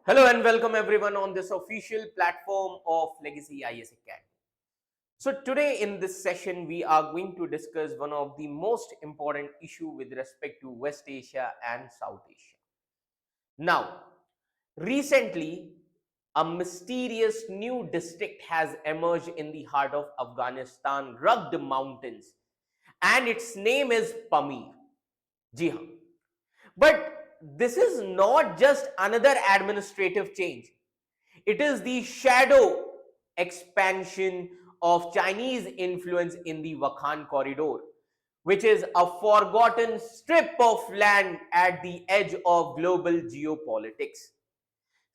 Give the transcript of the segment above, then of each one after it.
Hello and welcome everyone on this official platform of Legacy IS Academy. So today in this session we are going to discuss one of the most important issue with respect to West Asia and South Asia. Now, recently a mysterious new district has emerged in the heart of Afghanistan rugged mountains and its name is Pamir. Ji haan. But this is not just another administrative change. It is the shadow expansion of Chinese influence in the Wakhan corridor, which is a forgotten strip of land at the edge of global geopolitics.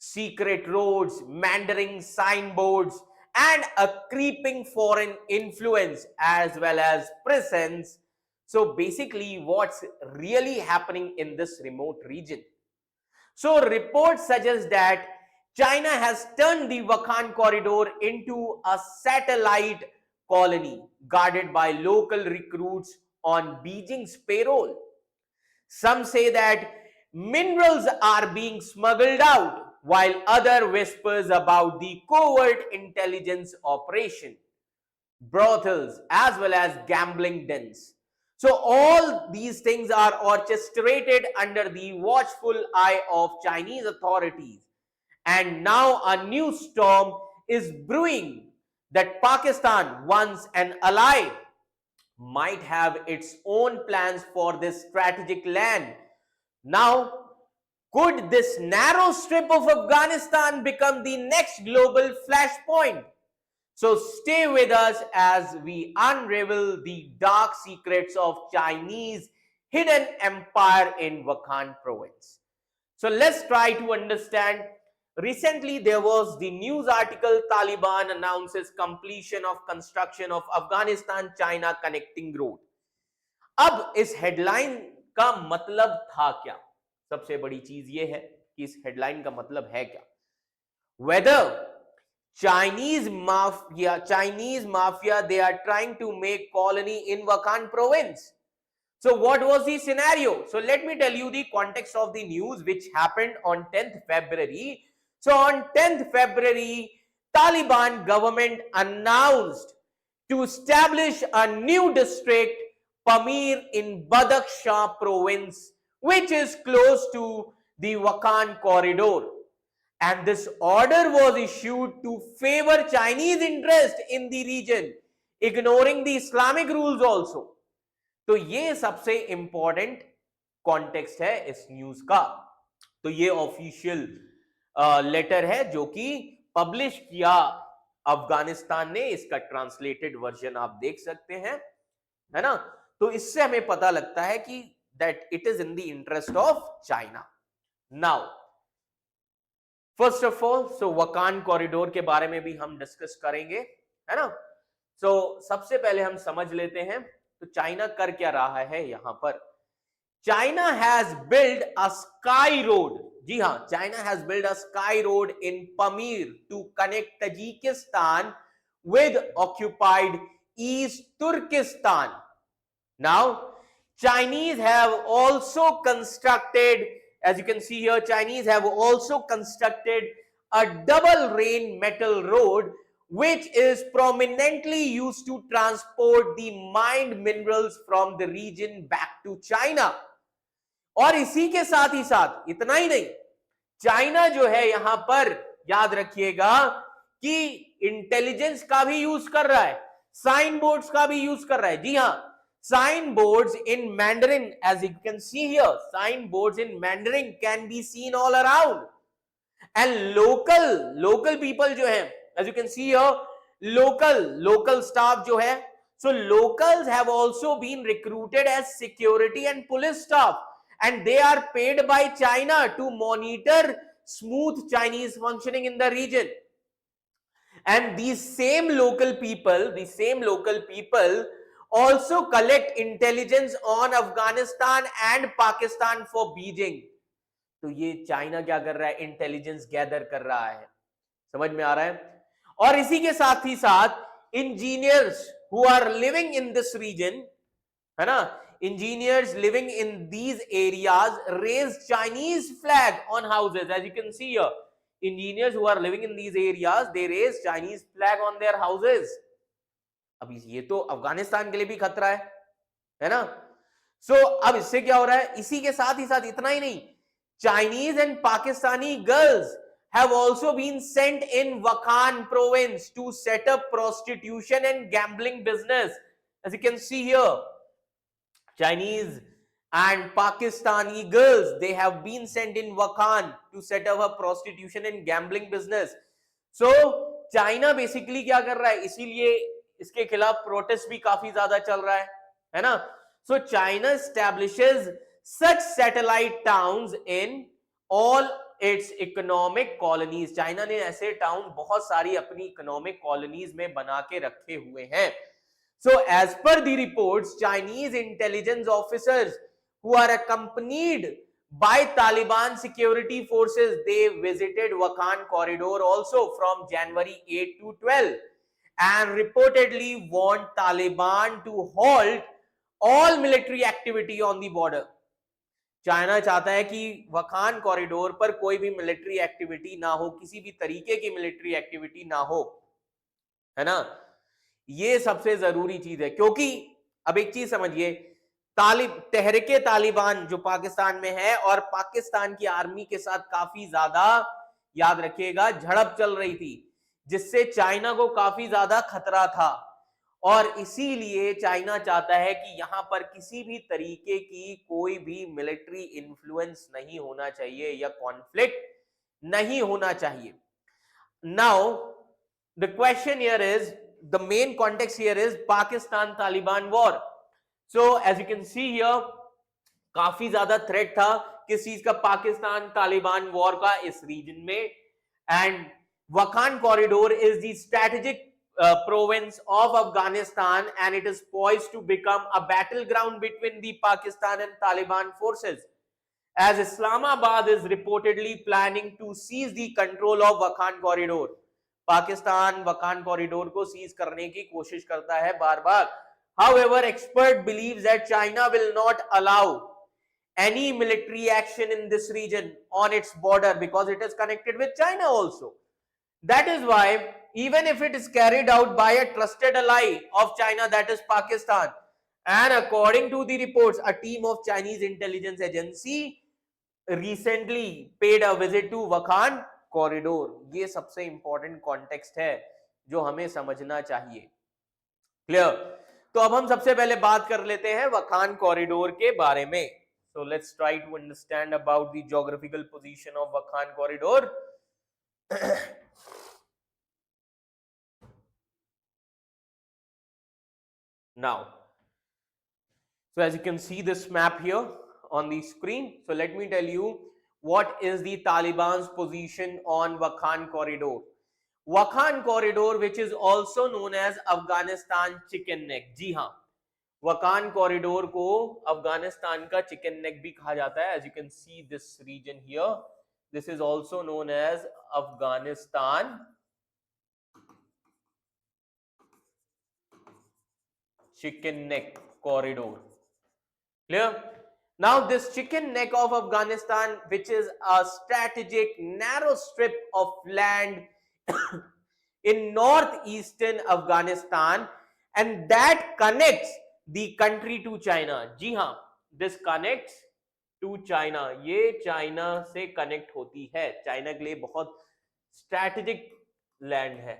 Secret roads, meandering signboards, and a creeping foreign influence as well as presence. So basically, what's really happening in this remote region? So reports suggest that China has turned the Wakhan corridor into a satellite colony guarded by local recruits on Beijing's payroll. Some say that minerals are being smuggled out, while other whispers about the covert intelligence operation, brothels, as well as gambling dens. So all these things are orchestrated under the watchful eye of Chinese authorities. And now a new storm is brewing that Pakistan, once an ally, might have its own plans for this strategic land. Now, could this narrow strip of Afghanistan become the next global flashpoint? So stay with us as we unravel the dark secrets of Chinese hidden empire in Wakhan province. So let's try to understand. Recently there was the news article Taliban announces completion of construction of Afghanistan China connecting road. अब इस headline का मतलब था क्या? सबसे बड़ी चीज ये है कि इस हेडलाइन का मतलब है क्या? Whether Chinese mafia, they are trying to make colony in Wakhan province. So what was the scenario? So let me tell you the context of the news which happened on 10th February. So on 10th February, Taliban government announced to establish a new district, Pamir in Badakhshan province, which is close to the Wakhan corridor. And this order was issued to favor Chinese interest in the region, ignoring the Islamic rules also. तो ये सबसे important context है इस news का. तो ये official letter है जो कि पब्लिश किया अफगानिस्तान ने. इसका ट्रांसलेटेड वर्जन आप देख सकते हैं, है ना. तो इससे हमें पता लगता है कि that it is in the interest of China. Now first of all, so Wakhan corridor के बारे में भी हम डिस्कस करेंगे, है ना. सो सबसे पहले हम समझ लेते हैं तो चाइना कर क्या रहा है यहां पर. China has build a sky road. जी हां, China has build a sky road in Pamir to connect Tajikistan with occupied East Turkistan. Now Chinese have also constructed, as you can see here, Chinese have also constructed a double rain metal road which is prominently used to transport the mined minerals from the region back to China. और इसी के साथ ही साथ इतना ही नहीं, China जो है यहां पर याद रखिएगा कि इंटेलिजेंस का भी यूज कर रहा है, साइन बोर्ड्स का भी यूज कर रहा है. जी हां, signboards in Mandarin, as you can see here, signboards in Mandarin can be seen all around. And local people जो हैं, as you can see here, local staff जो है, so locals have also been recruited as security and police staff, and they are paid by China to monitor smooth Chinese functioning in the region. And these same local people also collect intelligence on Afghanistan and Pakistan for Beijing. तो ये China क्या कर रहा है? Intelligence gather कर रहा है. समझ में आ रहा है. और इसी के साथ ही साथ engineers who are living in this region, है ना, engineers living in these areas raise Chinese flag on houses, as you can see here. engineers who are living in these areas, they raise Chinese flag on their houses. अभी ये तो अफगानिस्तान के लिए भी खतरा है ना? सो अब इससे क्या हो रहा है, इसी के साथ ही साथ इतना ही नहीं, Chinese and Pakistani girls have also been sent in Wakhan province to set up prostitution and gambling business. As you can see here, Chinese and Pakistani girls, they have been sent in Wakhan to set up a prostitution and gambling business. So China basically क्या कर रहा है, इसीलिए इसके खिलाफ protest भी काफी ज्यादा चल रहा है ना? So China establishes such satellite towns in all its economic colonies. China ने ऐसे टाउन बहुत सारी अपनी इकोनॉमिक कॉलोनीज में बना के रखे हुए हैं. So as per the reports, Chinese intelligence officers who are accompanied by Taliban security forces, they visited Wakhan corridor also from January 8 to 12 and reportedly warned Taliban to halt all military activity on the border. China चाहता है कि वखान corridor पर कोई भी military activity ना हो, किसी भी तरीके की मिलिट्री एक्टिविटी ना हो, है ना? ये सबसे जरूरी चीज है, क्योंकि अब एक चीज समझिए, तहरीके तालिबान जो पाकिस्तान में है और पाकिस्तान की आर्मी के साथ काफी ज्यादा, याद रखिएगा, झड़प चल रही थी, जिससे चाइना को काफी ज्यादा खतरा था और इसीलिए चाइना चाहता है कि यहां पर किसी भी तरीके की कोई भी मिलिट्री इन्फ्लुएंस नहीं होना चाहिए या कॉन्फ्लिक्ट नहीं होना चाहिए. Now the question here is, the main context here is Pakistan Taliban war. So as you can see here, काफी ज्यादा थ्रेट था किस चीज का, पाकिस्तान तालिबान वॉर का इस रीजन में. And वखान corridor is the strategic province of Afghanistan and it is poised to become a battleground between the Pakistan and Taliban forces, as Islamabad is reportedly planning to seize the control of Wakhan corridor. Pakistan वखान corridor को seize करने की कोशिश करता है बार बार. However, expert believes that China will not allow any military action in this region on its border because it is connected with China also. That is why even if it is carried out by a trusted ally of China, that is Pakistan, and according to the reports, a team of Chinese intelligence agency recently paid a visit to Wakhan corridor. ये सबसे important context है जो हमें समझना चाहिए. Clear? तो अब हम सबसे पहले बात कर लेते हैं वखान कॉरिडोर के बारे में. So let's try to understand about the geographical position of Wakhan corridor. Now, so as you can see this map here on the screen, so let me tell you what is the Taliban's position on Wakhan corridor. Wakhan corridor, which is also known as Afghanistan chicken neck. जी हाँ, वकान corridor को अफगानिस्तान का chicken neck भी कहा जाता है. As you can see this region here, this is also known as Afghanistan chicken neck corridor. Clear? Now this chicken neck of Afghanistan, which is a strategic narrow strip of land in northeastern Afghanistan, and that connects the country to China. जी हाँ, this connects to China. ये China से connect होती है. China के लिए बहुत strategic land है.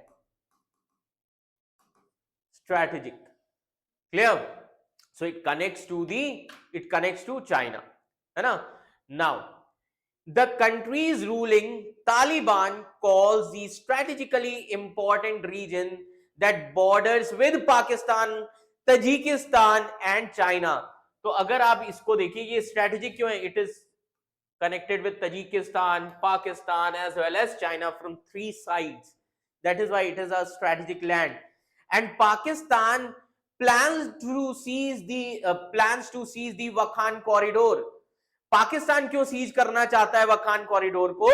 Strategic. Clear? So it connects to China, है ना? Now, the country's ruling Taliban calls the strategically important region that borders with Pakistan, Tajikistan and China. तो अगर आप इसको देखिए, ये strategic क्यों है? It is connected with Tajikistan, Pakistan as well as China from three sides. That is why it is a strategic land. And Pakistan plans to seize the Wakhan corridor. Pakistan क्यों seize करना चाहता है वखान corridor को?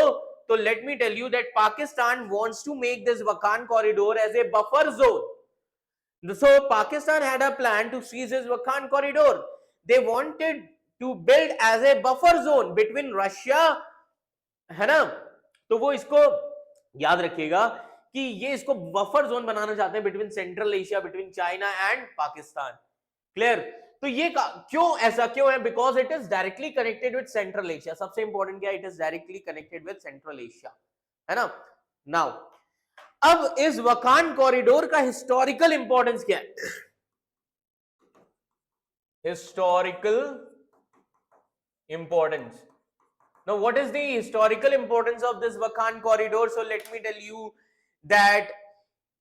तो let me tell you that Pakistan wants to make this Wakhan corridor as a buffer zone. So Pakistan had a plan to seize this Wakhan corridor. They wanted to build as a buffer zone between Russia, है ना? तो वो इसको याद रखिएगा कि ये इसको बफर जोन बनाना चाहते हैं between central Asia, between China and Pakistan. Clear? तो ये क्यों ऐसा क्यों है? Because it is directly connected with central Asia. सबसे इंपॉर्टेंट क्या, it is directly connected with central Asia, है ना। नाउ अब इस वकान कॉरिडोर का हिस्टोरिकल इंपॉर्टेंस क्या है? Historical importance. Now, what is the historical importance of this Wakhan corridor? So, let me tell you that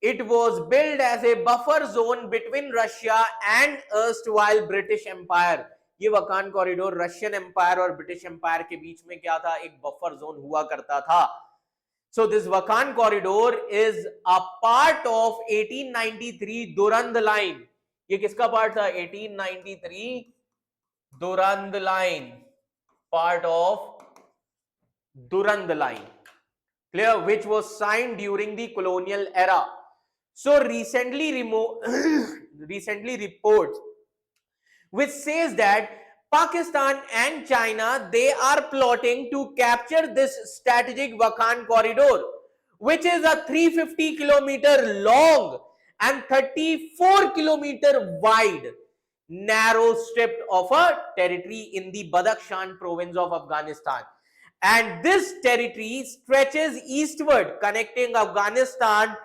it was built as a buffer zone between Russia and erstwhile British Empire. ये वकान corridor Russian empire और British empire के बीच में क्या था? एक buffer zone हुआ करता था। So this Wakhan corridor is a part of 1893 Durand line. ये किसका पार्ट था? 1893 Durand line, part of Durand line, clear, which was signed during the colonial era. So recently reports which says that Pakistan and China, they are plotting to capture this strategic Wakhan corridor, which is a 350 kilometer long and 34 kilometer wide narrow strip of a territory in the Badakhshan province of Afghanistan. And this territory stretches eastward, connecting Afghanistan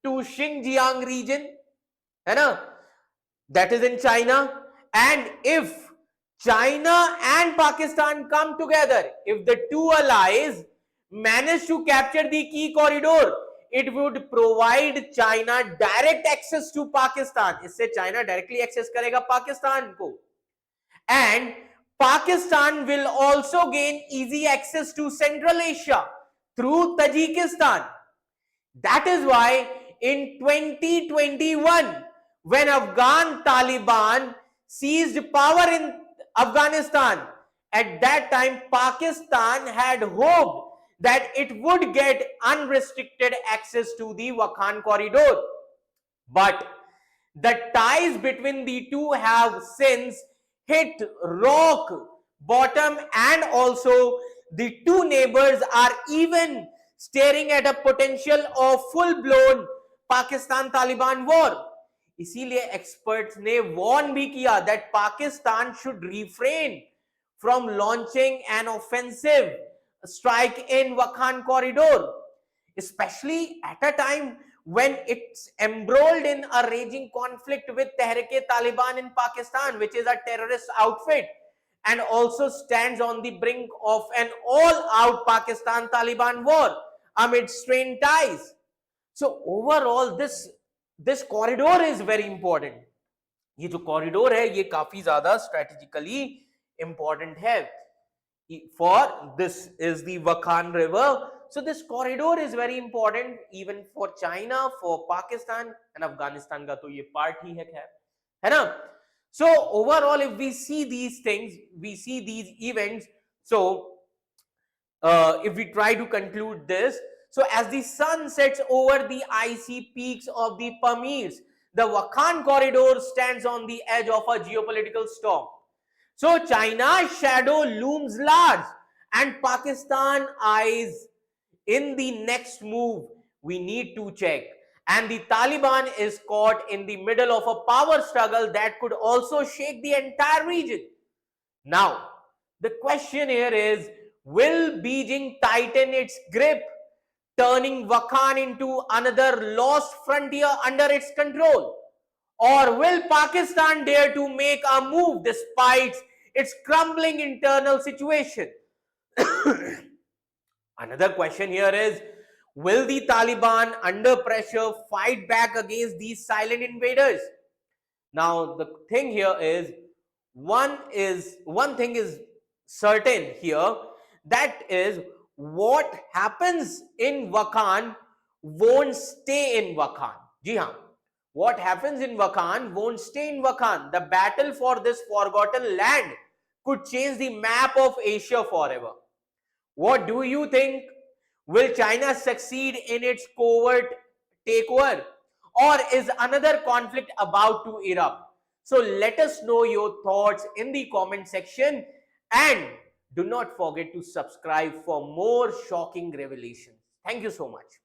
to Xinjiang region, है ना? That is in China. And if China and Pakistan come together, if the two allies manage to capture the key corridor, it would provide China direct access to Pakistan. इससे China directly access करेगा पाकिस्तान को, and Pakistan will also gain easy access to Central Asia through Tajikistan. That is why in 2021, when Afghan Taliban seized power in Afghanistan, at that time Pakistan had hoped that it would get unrestricted access to the Wakhan corridor. But the ties between the two have since hit rock bottom, and also the two neighbors are even staring at a potential of full-blown Pakistan-Taliban war. इसीलिए experts ने warn भी किया that Pakistan should refrain from launching an offensive strike in Wakhan corridor, especially at a time when it's embroiled in a raging conflict with Tehrik-e-Taliban in Pakistan, which is a terrorist outfit and also stands on the brink of an all-out Pakistan-Taliban war amid strained ties. So overall, this corridor is very important. ये जो corridor है ये काफी ज्यादा strategically important है. For this is the Wakhan River. So this corridor is very important even for China, for Pakistan and Afghanistan का तो ये part ही है ना? So overall, if we see these things, we see these events. So if we try to conclude this, so as the sun sets over the icy peaks of the Pamirs, the Wakhan corridor stands on the edge of a geopolitical storm. So China's shadow looms large and Pakistan eyes in the next move we need to check. And the Taliban is caught in the middle of a power struggle that could also shake the entire region. Now, the question here is, will Beijing tighten its grip, turning Wakhan into another lost frontier under its control? Or will Pakistan dare to make a move despite its crumbling internal situation? Another question here is, will the Taliban under pressure fight back against these silent invaders? Now the thing here is, one thing is certain here, that is, what happens in Wakhan won't stay in Wakhan. Ji haan, what happens in Wakhan won't stay in Wakhan. The battle for this forgotten land could change the map of Asia forever. What do you think? Will China succeed in its covert takeover, or is another conflict about to erupt? So let us know your thoughts in the comment section, and do not forget to subscribe for more shocking revelations. Thank you so much.